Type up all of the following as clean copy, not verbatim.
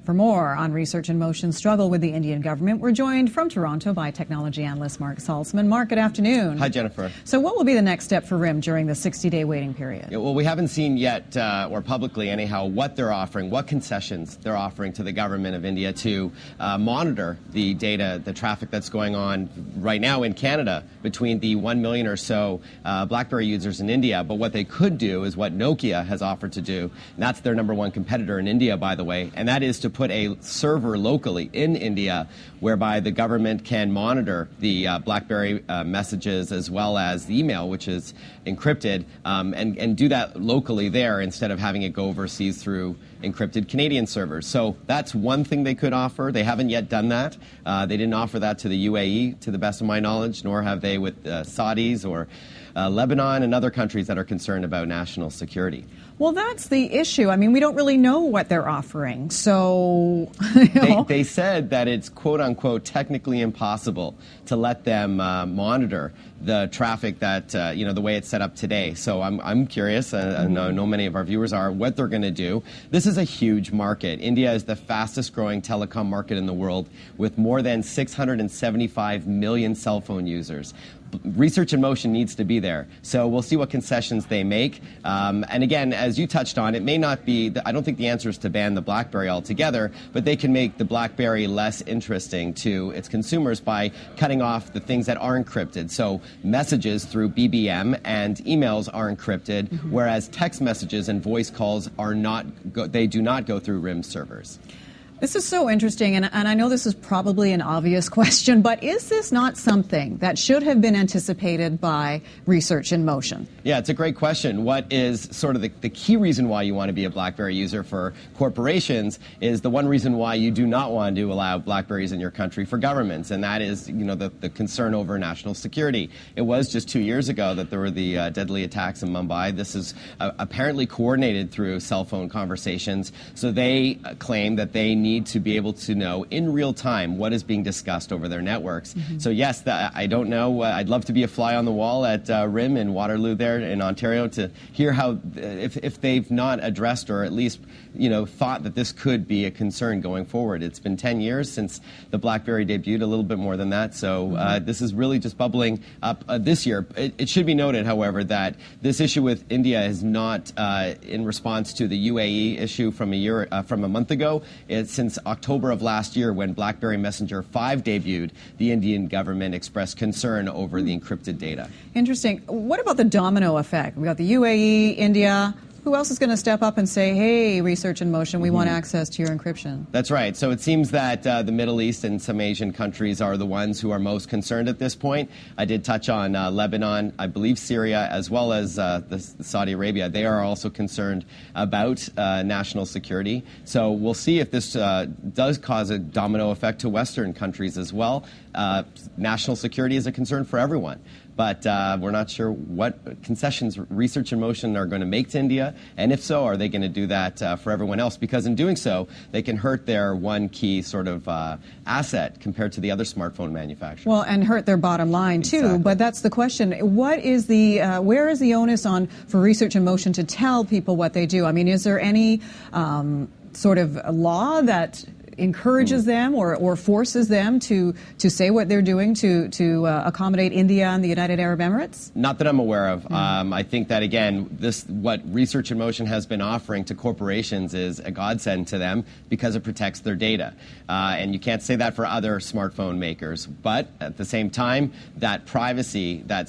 For more on Research in Motion's struggle with the Indian government, we're joined from Toronto by technology analyst Marc Saltzman. Marc, good afternoon. Hi, Jennifer. So what will be the next step for RIM during the 60-day waiting period? Yeah, well, we haven't seen yet, or publicly anyhow, what they're offering, what concessions they're offering to the government of India to monitor the data, the traffic that's going on right now in Canada between the 1 million or so BlackBerry users in India. But what they could do is what Nokia has offered to do, and that's their #1 competitor in India, by the way, and that is to put a server locally in India whereby the government can monitor the BlackBerry messages as well as the email, which is encrypted, and do that locally there instead of having it go overseas through encrypted Canadian servers. So that's one thing they could offer. They haven't yet done that. They didn't offer that to the UAE, to the best of my knowledge, nor have they with Saudis or Lebanon and other countries that are concerned about national security. Well, that's the issue. I mean, we don't really know what they're offering. So, They said that it's, quote unquote, technically impossible to let them monitor the traffic that, the way it's set up today. So I'm curious, and I know many of our viewers are, what they're going to do. This is a huge market. India is the fastest growing telecom market in the world with more than 675 million cell phone users. Research in Motion needs to be there. So we'll see what concessions they make. And again, as you touched on, it may not be, I don't think the answer is to ban the BlackBerry altogether, but they can make the BlackBerry less interesting to its consumers by cutting off the things that are encrypted. So messages through BBM and emails are encrypted, whereas text messages and voice calls are not, they do not go through RIM servers. This is so interesting, and I know this is probably an obvious question, but is this not something that should have been anticipated by Research in Motion? Yeah, it's a great question. What is sort of the key reason why you want to be a BlackBerry user for corporations is the one reason why you do not want to allow BlackBerries in your country for governments, and that is, the concern over national security. It was just 2 years ago that there were the deadly attacks in Mumbai. This is apparently coordinated through cell phone conversations, so they claim that they need to be able to know in real time what is being discussed over their networks. So yes, I don't know. I'd love to be a fly on the wall at RIM in Waterloo there in Ontario to hear how, if they've not addressed or at least thought that this could be a concern going forward. It's been 10 years since the BlackBerry debuted, a little bit more than that. So this is really just bubbling up this year. It should be noted, however, that this issue with India is not in response to the UAE issue from a month ago. It's since October of last year, when BlackBerry Messenger 5 debuted, the Indian government expressed concern over the encrypted data. Interesting. What about the domino effect? We got the UAE, India. Who else is going to step up and say, hey, Research in Motion, we want access to your encryption? That's right. So it seems that the Middle East and some Asian countries are the ones who are most concerned at this point. I did touch on Lebanon, I believe Syria, as well as Saudi Arabia. They are also concerned about national security. So we'll see if this does cause a domino effect to Western countries as well. National security is a concern for everyone. But we're not sure what concessions Research in Motion are going to make to India, and if so, are they going to do that for everyone else? Because in doing so, they can hurt their one key sort of asset compared to the other smartphone manufacturers. Well, and hurt their bottom line too. Exactly. But that's the question: what is the where is the onus on for Research in Motion to tell people what they do? I mean, is there any sort of law that encourages them or forces them to say what they're doing to accommodate India and the United Arab Emirates? Not that I'm aware of. I think that, again, what Research in Motion has been offering to corporations is a godsend to them because it protects their data. And you can't say that for other smartphone makers. But at the same time, that privacy, that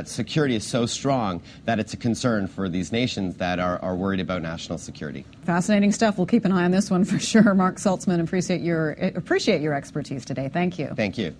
security is so strong that it's a concern for these nations that are worried about national security. Fascinating stuff. We'll keep an eye on this one for sure. Marc Saltzman, appreciate your expertise today. Thank you. Thank you.